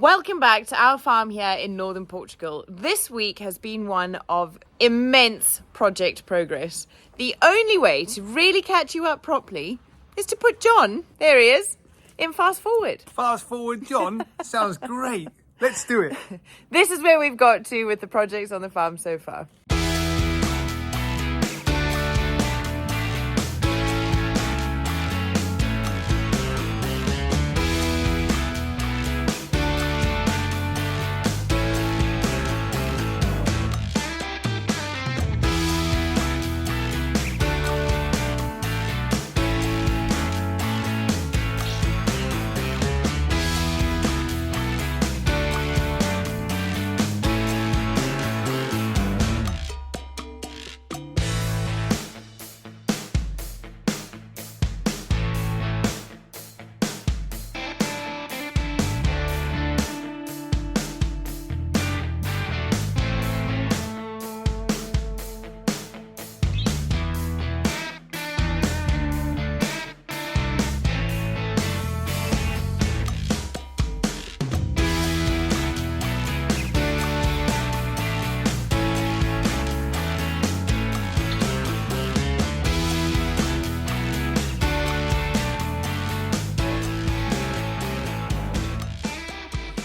Welcome back to our farm here in northern Portugal. This week has been one of immense project progress. The only way to really catch you up properly is to put John, there he is, in fast forward. Fast forward, John. Sounds great. Let's do it. This is where we've got to with the projects on the farm so far.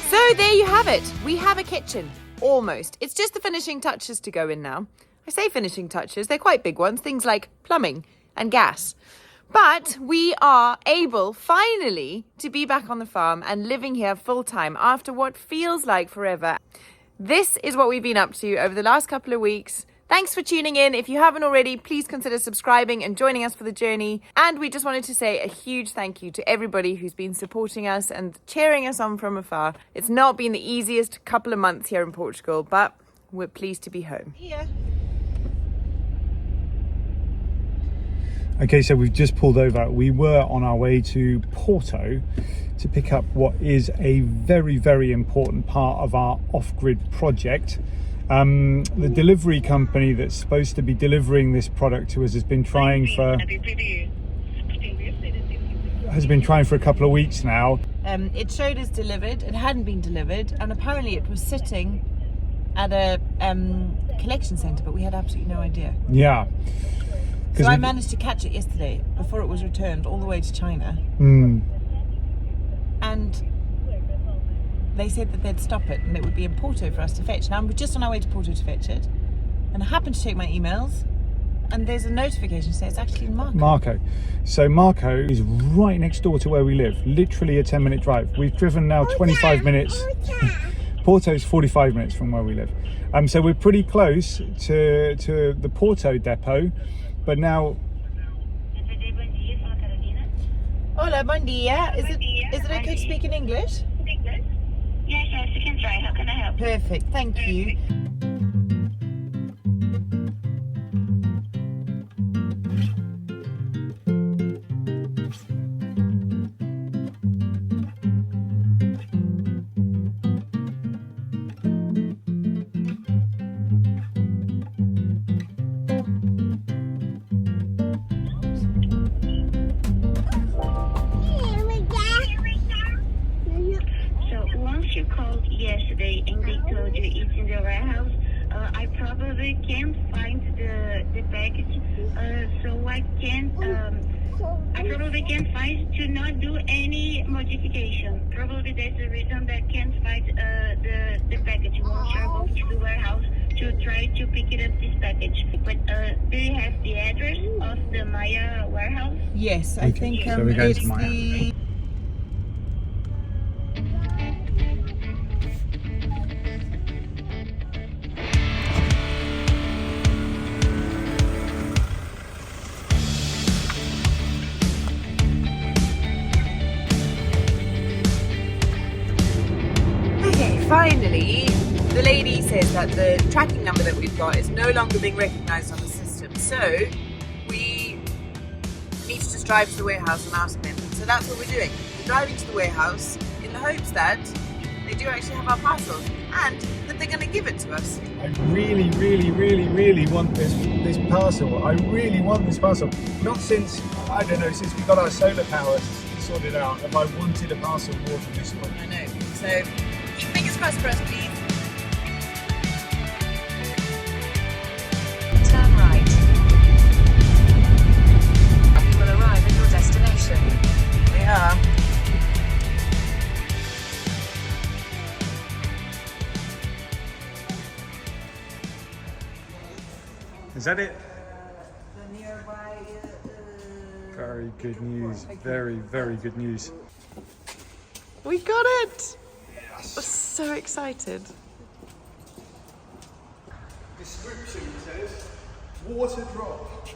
So there you have it. We have a kitchen, almost. It's just the finishing touches to go in now. I say finishing touches, they're quite big ones, things like plumbing and gas. But we are able, finally, to be back on the farm and living here full time after what feels like forever. This is what we've been up to over the last couple of weeks. Thanks for tuning in. If you haven't already, please consider subscribing and joining us for the journey. And we just wanted to say a huge thank you to everybody who's been supporting us and cheering us on from afar. It's not been the easiest couple of months here in Portugal, but we're pleased to be home. Here. Okay, so we've just pulled over. We were on our way to Porto to pick up what is a very, very important part of our off-grid project. The delivery company that's supposed to be delivering this product to us has been trying for a couple of weeks now. It showed us delivered. It hadn't been delivered, and apparently it was sitting at a collection centre, but we had absolutely no idea. Yeah. So I managed to catch it yesterday before it was returned all the way to China. And they said that they'd stop it and it would be in Porto for us to fetch. Now, we're just on our way to Porto to fetch it. And I happened to check my emails and there's a notification saying it's actually in Marco. So Marco is right next door to where we live, literally a 10-minute drive. We've driven now 25 minutes. Porto's 45 minutes from where we live. So we're pretty close to the Porto depot, but now... Hola, bom dia. Is it okay to speak in English? Yes, you can try. How can I help? Perfect, thank you. You called yesterday and they told you it's in the warehouse. I probably can't find the package, so I probably can't find to not do any modification. Probably that's the reason that I can't find the package. Once you're going to the warehouse to try to pick it up this package. But do you have the address of the Maya warehouse? Yes, I think so we're going it's to Maya. Finally, the lady says that the tracking number that we've got is no longer being recognised on the system. So we need to just drive to the warehouse and ask them. So that's what we're doing. We're driving to the warehouse in the hopes that they do actually have our parcel and that they're going to give it to us. I really, really, really, really want this parcel. I really want this parcel. Not since, I don't know, since we got our solar power sorted out have I wanted a parcel more than this one. I know. So fast for us, please. Turn right. You will arrive at your destination. We are. Is that it? Very good news. Very, very good news. We got it! Yes. I'm so excited. Description says water drop.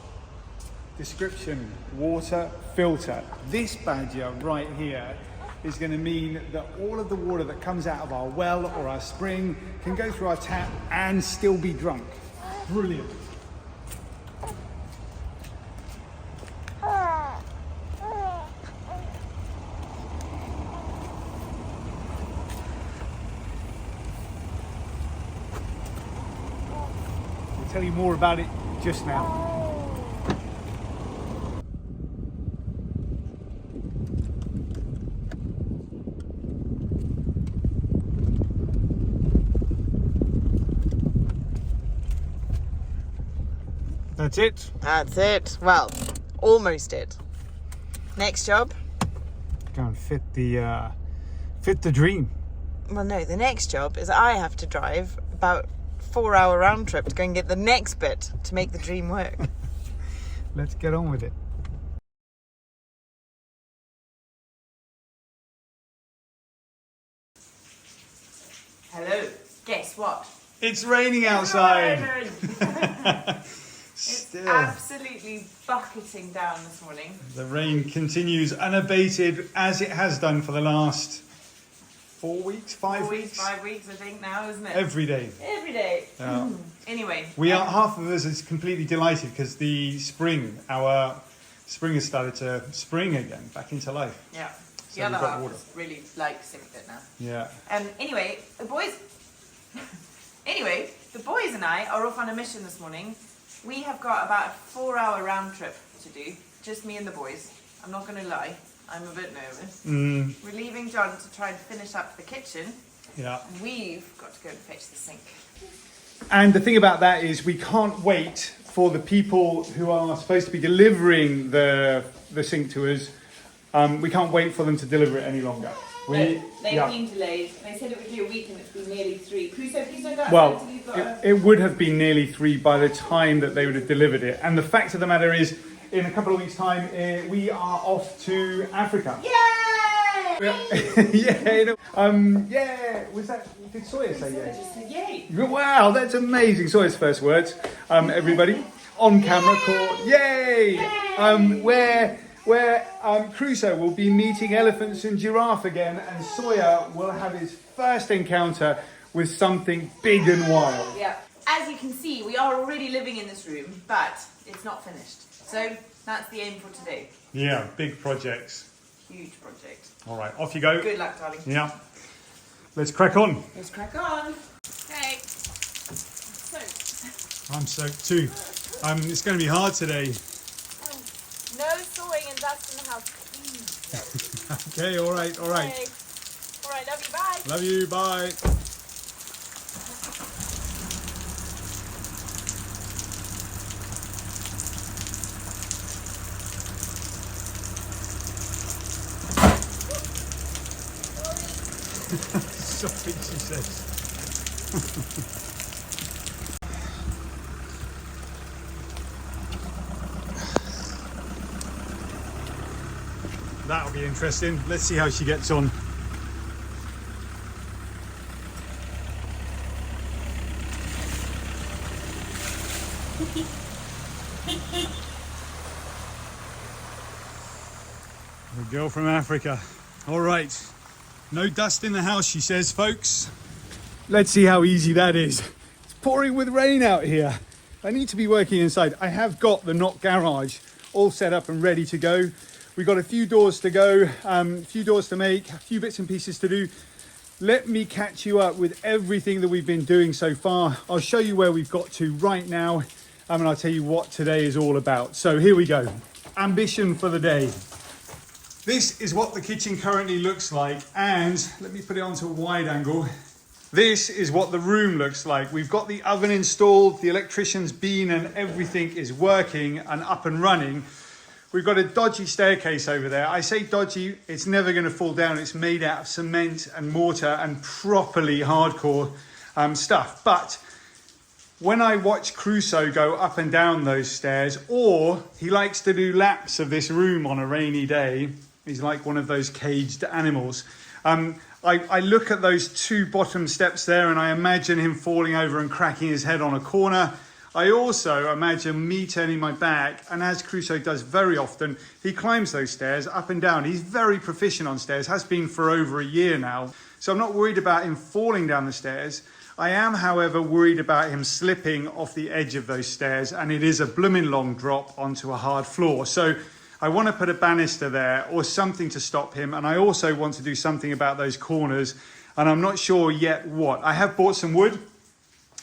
Description, water filter. This badger right here is going to mean that all of the water that comes out of our well or our spring can go through our tap and still be drunk. Brilliant. I'll tell you more about it just now. That's it. That's it. Well, almost it. Next job. Go and fit the dream. Well, no, the next job is I have to drive about 4-hour round trip to go and get the next bit to make the dream work. Let's get on with it. Hello. Guess what? It's raining outside. It's Still. absolutely bucketing down this morning. The rain continues unabated as it has done for the last 4 weeks, 5 weeks? 5 weeks, I think now, isn't it? Every day. Every day. Yeah. Anyway. We are, half of us is completely delighted because our spring has started to spring again, back into life. Yeah. So The other we've got half water. is really like sick of it now. Yeah. Anyway, the boys and I are off on a mission this morning. We have got about a 4-hour round trip to do, just me and the boys. I'm not going to lie, I'm a bit nervous. We're leaving John to try and finish up the kitchen. Yeah. And we've got to go and fetch the sink. And the thing about that is we can't wait for the people who are supposed to be delivering the sink to us. We can't wait for them to deliver it any longer. They've been delayed. They said it would be a week and it's been nearly 3. Please don't go outside Well, until you've got it would have been nearly 3 by the time that they would have delivered it. And the fact of the matter is, in a couple of weeks' time, we are off to Africa. Yay! Yeah. Yeah. Was that? Did Sawyer say yeah? Just say yay. Wow, that's amazing. Sawyer's first words. Everybody on camera caught. Yay! Where Crusoe will be meeting elephants and giraffe again, and Sawyer will have his first encounter with something big and wild. Yeah. As you can see, we are already living in this room, but it's not finished. So that's the aim for today. Yeah, big projects. Huge project. All right, off you go. Good luck, darling. Yeah. Let's crack on. Let's crack on. Okay. So, I'm soaked too. It's going to be hard today. no sawing and dust in the house, please. Okay, all right. Okay. All right, love you, bye. Love you, bye. Sorry, she says. That'll be interesting. Let's see how she gets on. The girl from Africa. All right. No dust in the house, she says, folks. Let's see how easy that is. It's pouring with rain out here. I need to be working inside. I have got the Knock garage all set up and ready to go. We've got a few doors to go, a few doors to make, a few bits and pieces to do. Let me catch you up with everything that we've been doing so far. I'll show you where we've got to right now, and I'll tell you what today is all about. So here we go. Ambition for the day. This is what the kitchen currently looks like, and let me put it onto a wide angle. This is what the room looks like. We've got the oven installed, the electrician's been and everything is working and up and running. We've got a dodgy staircase over there. I say dodgy, it's never going to fall down. It's made out of cement and mortar and properly hardcore stuff. But when I watch Crusoe go up and down those stairs, or he likes to do laps of this room on a rainy day, he's like one of those caged animals. I look at those two bottom steps there and I imagine him falling over and cracking his head on a corner. I also imagine me turning my back, and as Crusoe does very often, he climbs those stairs up and down. He's very proficient on stairs, has been for over a year now. So I'm not worried about him falling down the stairs. I am, however, worried about him slipping off the edge of those stairs, and it is a blooming long drop onto a hard floor. So I want to put a banister there or something to stop him, and I also want to do something about those corners, and I'm not sure yet what. I have bought some wood,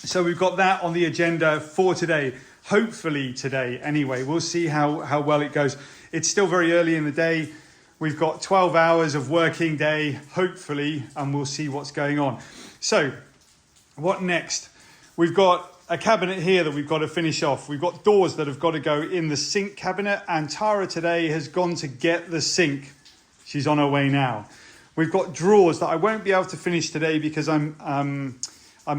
so we've got that on the agenda for today. Hopefully today anyway. We'll see how well it goes. It's still very early in the day. We've got 12 hours of working day, hopefully, and we'll see what's going on. So what next? We've got a cabinet here that we've got to finish off. We've got doors that have got to go in the sink cabinet, and Tara today has gone to get the sink. She's on her way now. We've got drawers that I won't be able to finish today because I'm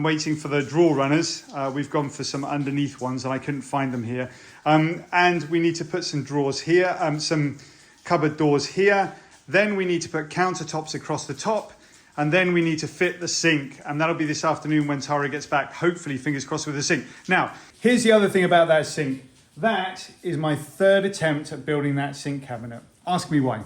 waiting for the drawer runners. We've gone for some underneath ones and I couldn't find them here. And we need to put some drawers here, some cupboard doors here. Then we need to put countertops across the top. And then we need to fit the sink. And that'll be this afternoon when Tara gets back. Hopefully, fingers crossed, with the sink. Now, here's the other thing about that sink. That is my third attempt at building that sink cabinet. Ask me why.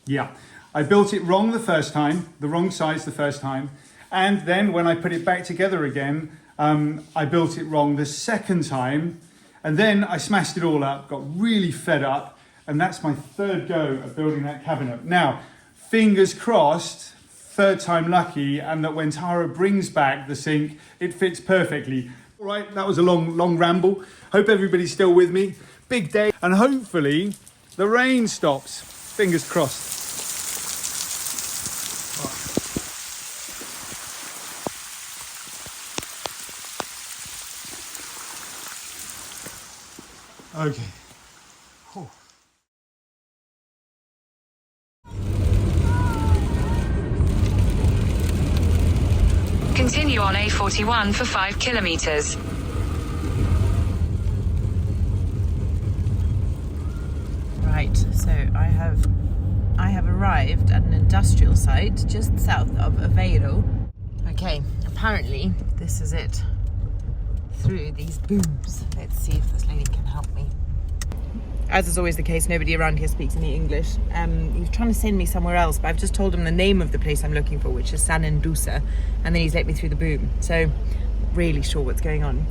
Yeah, I built it wrong the first time, the wrong size the first time. And then when I put it back together again, I built it wrong the second time. And then I smashed it all up, got really fed up. And that's my third go at building that cabinet. Now, fingers crossed, third time lucky, and that when Tara brings back the sink, it fits perfectly. All right, that was a long ramble. Hope everybody's still with me. Big day, and hopefully the rain stops. Fingers crossed. Okay. Oh. Continue on A41 for 5 kilometers. Right, so I have arrived at an industrial site just south of Aveiro. Okay, apparently this is it. Through these booms. Let's see if this lady can help me. As is always the case, nobody around here speaks any English. He was trying to send me somewhere else, but I've just told him the name of the place I'm looking for, which is San Indusa, and then he's let me through the boom. So, really sure what's going on.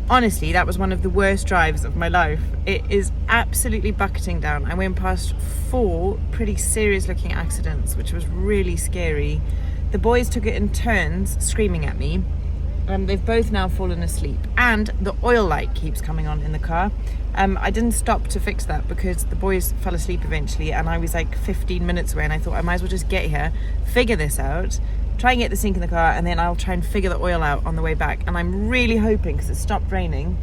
Honestly, that was one of the worst drives of my life. It is absolutely bucketing down. I went past 4 pretty serious looking accidents, which was really scary. The boys took it in turns, screaming at me. They've both now fallen asleep, and the oil light keeps coming on in the car. I didn't stop to fix that because the boys fell asleep eventually, and I was like 15 minutes away, and I thought I might as well just get here, figure this out, try and get the sink in the car, and then I'll try and figure the oil out on the way back. And I'm really hoping, because it stopped raining,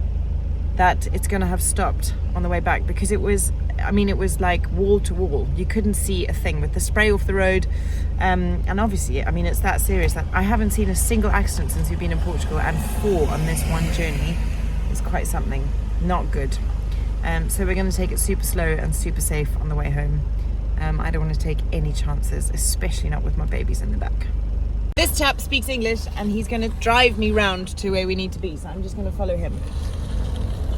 that it's going to have stopped on the way back, because it was like wall to wall. You couldn't see a thing with the spray off the road. And obviously, it's that serious that I haven't seen a single accident since we've been in Portugal, and 4 on this one journey is quite something. Not good. So we're going to take it super slow and super safe on the way home. I don't want to take any chances, especially not with my babies in the back. This chap speaks English, and he's going to drive me round to where we need to be, so I'm just going to follow him.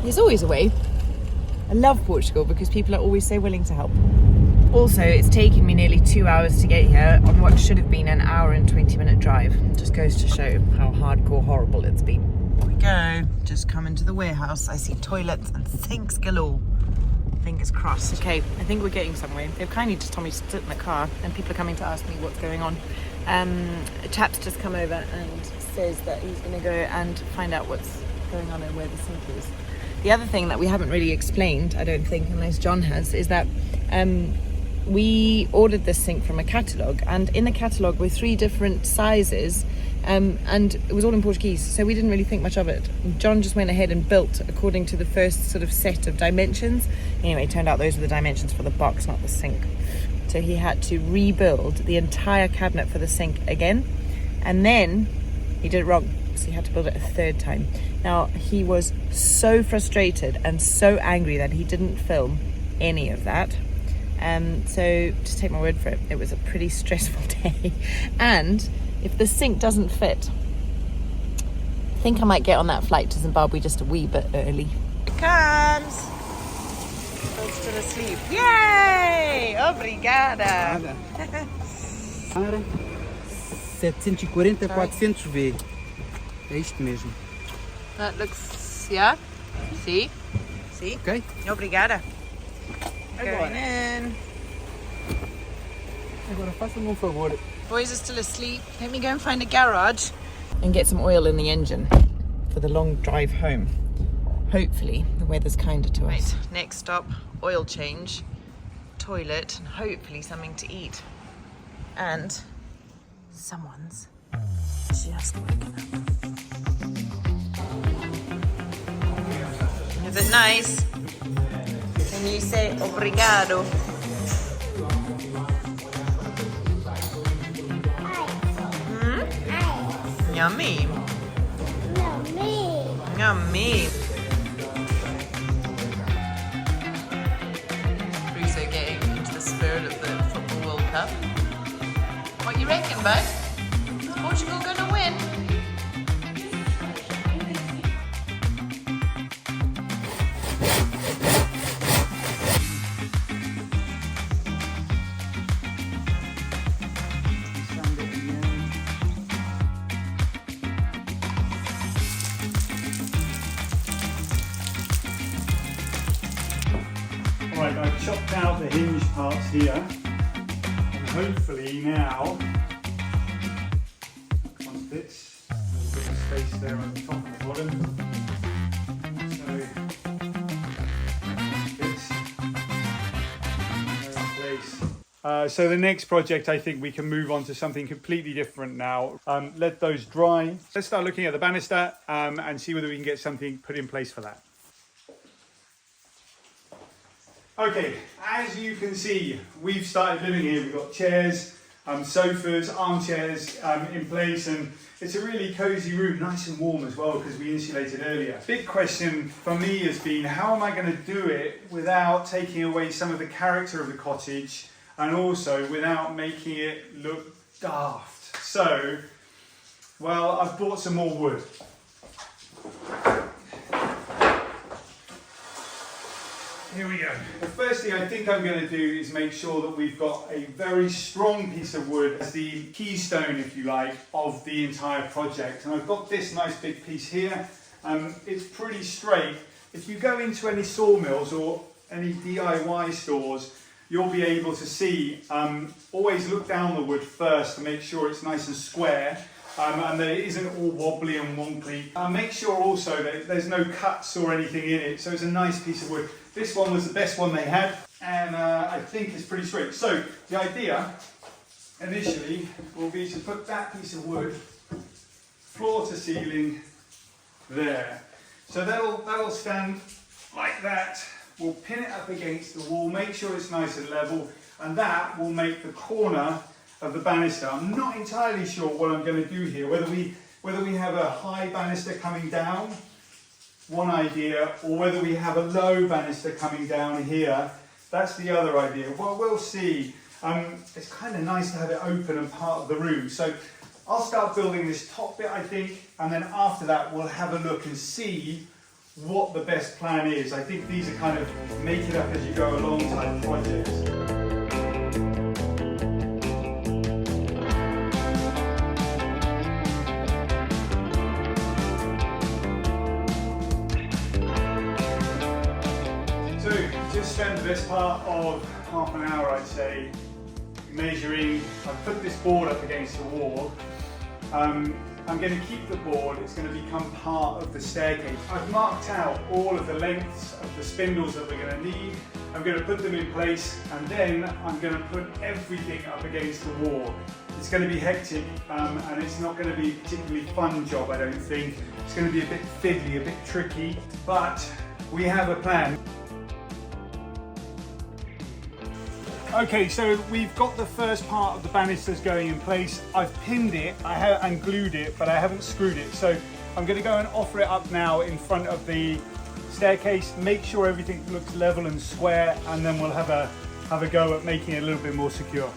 There's always a way. I love Portugal because people are always so willing to help. Also, it's taken me nearly 2 hours to get here on what should have been an hour and 20-minute drive. It just goes to show how hardcore horrible it's been. Here we go. Just come into the warehouse. I see toilets and sinks galore. Fingers crossed. Okay, I think we're getting somewhere. They've kindly just told me to sit in the car, and people are coming to ask me what's going on. A chap's just come over and says that he's going to go and find out what's going on and where the sink is. The other thing that we haven't really explained, I don't think, unless John has, is that we ordered this sink from a catalogue, and in the catalogue were 3 different sizes and it was all in Portuguese, so we didn't really think much of it. John just went ahead and built according to the first sort of set of dimensions. Anyway, it turned out those were the dimensions for the box, not the sink. So he had to rebuild the entire cabinet for the sink again, and then he did it wrong, so he had to build it a third time. Now, he was so frustrated and so angry that he didn't film any of that. So just take my word for it, it was a pretty stressful day. And if the sink doesn't fit, I think I might get on that flight to Zimbabwe just a wee bit early. Here it comes. Still asleep. Yay! Obrigada. 740, 400V. É isto mesmo. That looks, yeah. See? Ok? Obrigada. Going in. Agora faça-me um favor. Boys are still asleep. Let me go and find a garage and get some oil in the engine for the long drive home. Hopefully the weather's kinder to us. Right, next stop, oil change, toilet, and hopefully something to eat. And someone's just woken up. Is it nice? Can you say obrigado? Yummy. Yummy. Bruce getting into the spirit of the Football World Cup. What you reckon, bud? Is Portugal gonna win? Right, I've chopped out the hinge parts here, and hopefully now, one fits, a little bit of space there on the top and the bottom, so fits, there in place. So the next project, I think we can move on to something completely different now. Let those dry. Let's start looking at the banister and see whether we can get something put in place for that. Okay, as you can see, we've started living here. We've got chairs, sofas, armchairs in place, and it's a really cozy room, nice and warm as well because we insulated earlier. Big question for me has been, how am I going to do it without taking away some of the character of the cottage and also without making it look daft? So, well, I've bought some more wood. Here we go. The first thing I think I'm going to do is make sure that we've got a very strong piece of wood as the keystone, if you like, of the entire project. And I've got this nice big piece here. It's pretty straight. If you go into any sawmills or any DIY stores, you'll be able to see, always look down the wood first to make sure it's nice and square. And that it isn't all wobbly and wonky. Make sure also that there's no cuts or anything in it, so it's a nice piece of wood. This one was the best one they had, and I think it's pretty straight. So the idea initially will be to put that piece of wood floor to ceiling there. So that'll stand like that. We'll pin it up against the wall, make sure it's nice and level, and that will make the corner of the banister. I'm not entirely sure what I'm going to do here, whether we have a high banister coming down, one idea, or whether we have a low banister coming down here. That's the other idea. Well, we'll see. It's kind of nice to have it open and part of the room. So I'll start building this top bit, I think, and then after that we'll have a look and see what the best plan is. I think these are kind of make it up as you go along type projects. Just spent the best part of half an hour, I'd say, measuring. I've put this board up against the wall. I'm going to keep the board, it's going to become part of the staircase. I've marked out all of the lengths of the spindles that we're going to need. I'm going to put them in place, and then I'm going to put everything up against the wall. It's going to be hectic and it's not going to be a particularly fun job, I don't think. It's going to be a bit fiddly, a bit tricky, but we have a plan. Okay, so we've got the first part of the banisters going in place. I've pinned it and glued it, but I haven't screwed it. So I'm going to go and offer it up now in front of the staircase, make sure everything looks level and square, and then we'll have a go at making it a little bit more secure.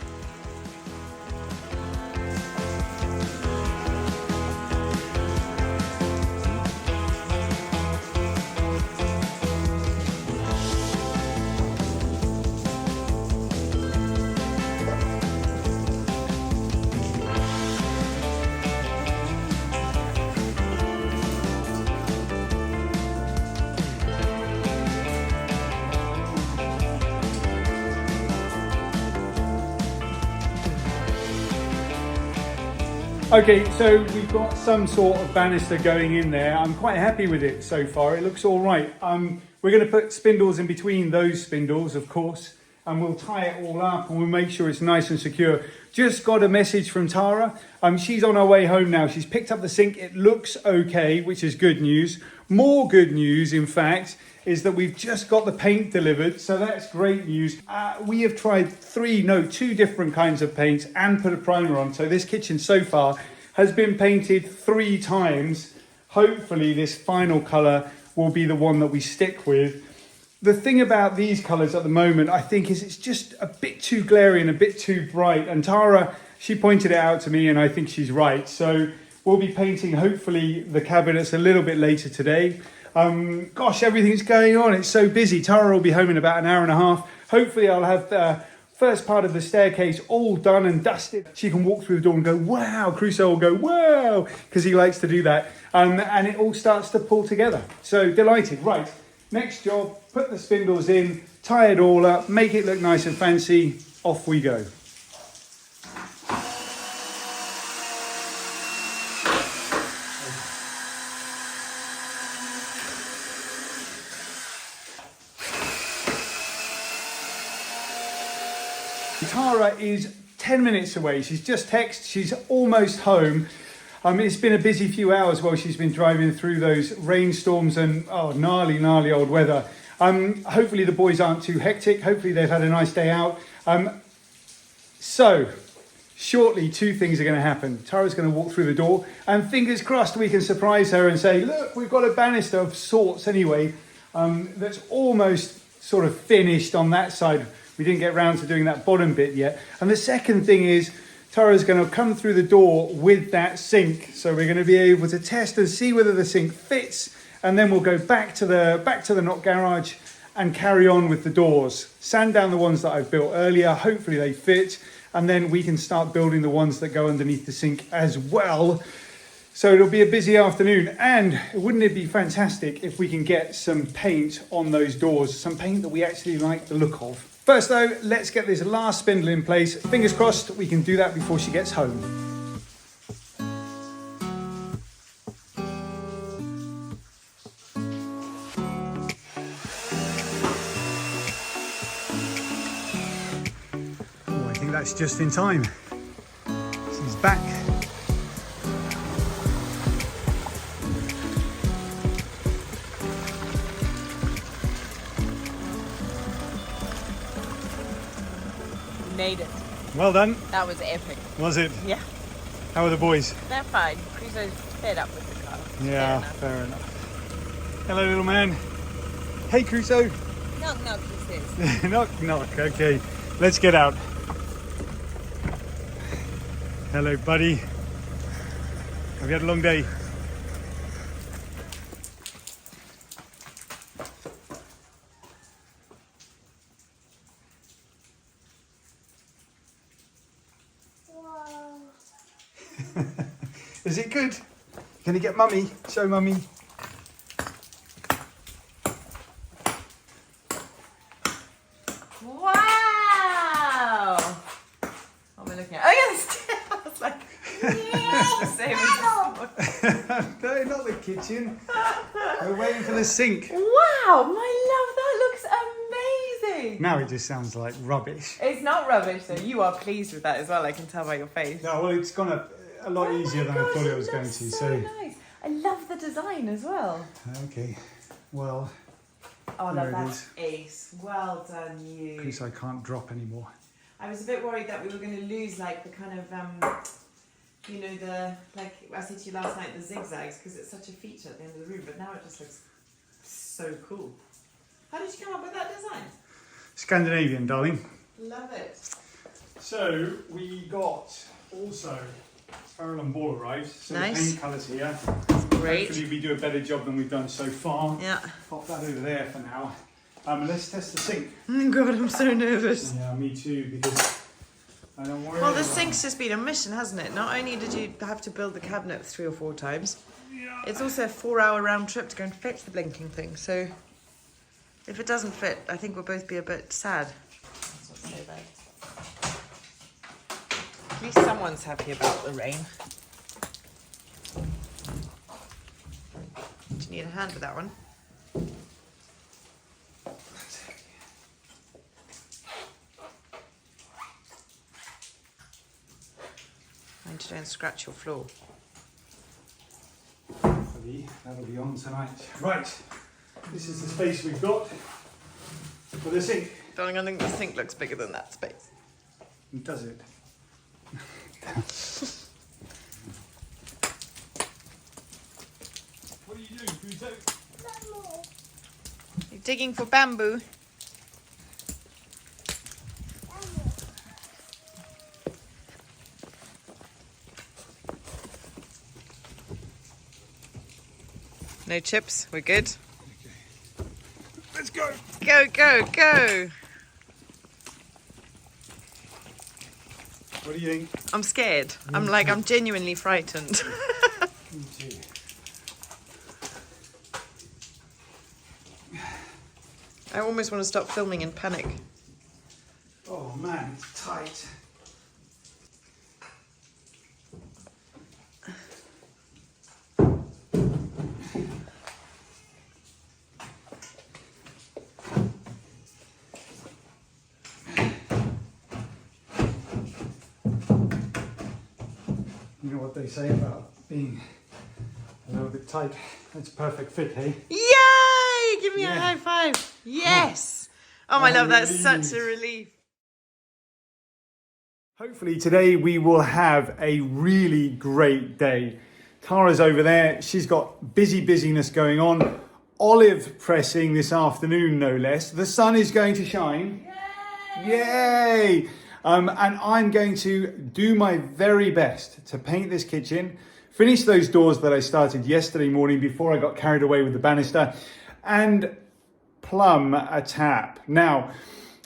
Okay, so we've got some sort of banister going in there. I'm quite happy with it so far. It looks all right. We're going to put spindles in between those spindles, of course, and we'll tie it all up and we'll make sure it's nice and secure. Just got a message from Tara. She's on her way home now. She's picked up the sink. It looks okay, which is good news. More good news, in fact, is that we've just got the paint delivered, so that's great news. We have tried two different kinds of paints and put a primer on, so this kitchen so far has been painted 3 times. Hopefully this final colour will be the one that we stick with. The thing about these colours at the moment, I think, is it's just a bit too glary and a bit too bright, and Tara, she pointed it out to me and I think she's right. So we'll be painting hopefully the cabinets a little bit later today. Gosh, everything's going on. It's so busy. Tara will be home in about an hour and a half. Hopefully I'll have the first part of the staircase all done and dusted. She can walk through the door and go, wow. Crusoe will go, wow, because he likes to do that. And it all starts to pull together. So delighted. Right, next job, put the spindles in, tie it all up, make it look nice and fancy. Off we go. Tara is 10 minutes away. She's just texted. She's almost home. It's been a busy few hours while she's been driving through those rainstorms and gnarly old weather. Hopefully the boys aren't too hectic. Hopefully they've had a nice day out. So shortly 2 things are going to happen. Tara's going to walk through the door and fingers crossed we can surprise her and say, look, we've got a banister of sorts anyway, that's almost sort of finished on that side. We didn't get round to doing that bottom bit yet. And the second thing is Tara's going to come through the door with that sink. So we're going to be able to test and see whether the sink fits. And then we'll go back to the knock garage and carry on with the doors. Sand down the ones that I've built earlier. Hopefully they fit. And then we can start building the ones that go underneath the sink as well. So it'll be a busy afternoon. And wouldn't it be fantastic if we can get some paint on those doors? Some paint that we actually like the look of. First though, let's get this last spindle in place. Fingers crossed we can do that before she gets home. Oh, I think that's just in time. She's back. Made it. Well done. That was epic. Was it? Yeah. How are the boys? They're fine. Crusoe's fed up with the car. Yeah, fair enough. Hello, little man. Hey, Crusoe. Knock, knock, he says. Knock, knock. Okay, let's get out. Hello, buddy. Have you had a long day? Is it good? Can you get mummy? Show mummy. Wow! What am I looking at? Oh, yes! I was like, yeah, same as No, not the kitchen. We're waiting for the sink. Wow, my love, that looks Yay! Now it just sounds like rubbish. It's not rubbish though. You are pleased with that as well. I can tell by your face. No, well, it's gone a lot easier than I thought it was going to. So nice. I love the design as well. Okay, well, Oh, there no, it that's is. ace. Well done, you. Because I can't drop anymore. I was a bit worried that we were going to lose like the kind of, you know, the, like I said to you last night, the zigzags, because it's such a feature at the end of the room, but now it just looks so cool. How did you come up with that design? Scandinavian, darling. Love it. So we got also Farrell and Ball arrived. So Nice. the paint colours here. Great. Hopefully we do a better job than we've done so far. Yeah. Pop that over there for now. Let's test the sink. Oh God, I'm so nervous. Yeah, me too, because I don't worry. Well, the about sink's just been a mission, hasn't it? Not only did you have to build the cabinet 3 or 4 times, it's also a 4-hour round trip to go and fetch the blinking thing. So if it doesn't fit, I think we'll both be a bit sad. That's not so bad. At least someone's happy about the rain. Do you need a hand with that one? Mind to don't scratch your floor. Hopefully that'll be on tonight. Right, this is the space we've got for the sink. Darling, I think the sink looks bigger than that space. Does it? What are you doing, Pluto? You're digging for bamboo. No chips, we're good. Okay. Let's go. Go, go, go. What do you think? I'm scared. I'm genuinely frightened. Me too. I almost want to stop filming in panic. Oh man, it's tight. You know what they say about being a little bit tight? It's a perfect fit, hey? Yay! Give me a Yeah. high five. Yes. Oh my love, that's such a relief. Hopefully today we will have a really great day. Tara's over there. She's got busyness going on. Olive pressing this afternoon, no less. The sun is going to shine. Yay! And I'm going to do my very best to paint this kitchen, finish those doors that I started yesterday morning before I got carried away with the banister, and plumb a tap. Now,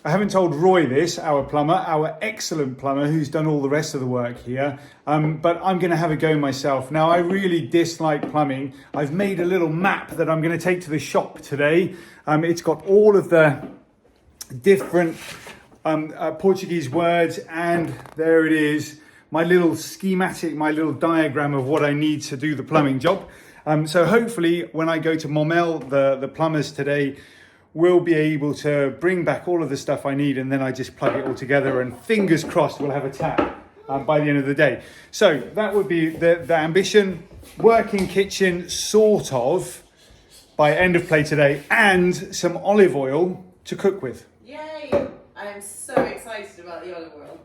I haven't told Roy this, our plumber, our excellent plumber who's done all the rest of the work here, but I'm going to have a go myself. Now, I really dislike plumbing. I've made a little map that I'm going to take to the shop today. It's got all of the different Portuguese words, and there it is, my little schematic, my little diagram of what I need to do the plumbing job. So hopefully when I go to Momel, the plumbers today, we'll be able to bring back all of the stuff I need, and then I just plug it all together, and fingers crossed we'll have a tap by the end of the day. So that would be the ambition. Working kitchen, sort of, by end of play today, and some olive oil to cook with. Yay! I am so excited about the olive oil.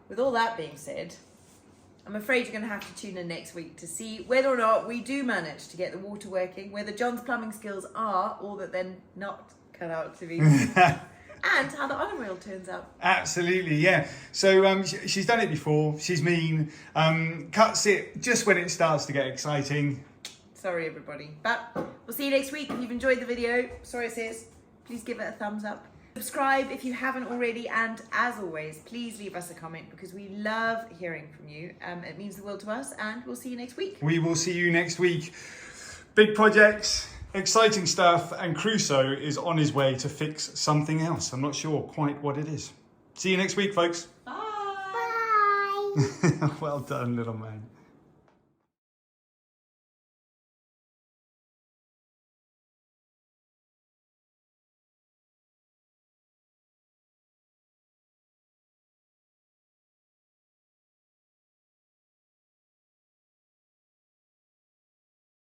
With all that being said, I'm afraid you're going to have to tune in next week to see whether or not we do manage to get the water working, whether John's plumbing skills are all that they're not cut out to be, and how the olive oil turns out. Absolutely, yeah. So she's done it before. She's mean. Cuts it just when it starts to get exciting. Sorry, everybody. But we'll see you next week. If you've enjoyed the video, sorry it says, please give it a thumbs up. Subscribe if you haven't already, and as always, please leave us a comment because we love hearing from you. It means the world to us, and we'll see you next week. We will see you next week. Big projects, exciting stuff, and Crusoe is on his way to fix something else. I'm not sure quite what it is. See you next week, folks. Bye. Well done, little man.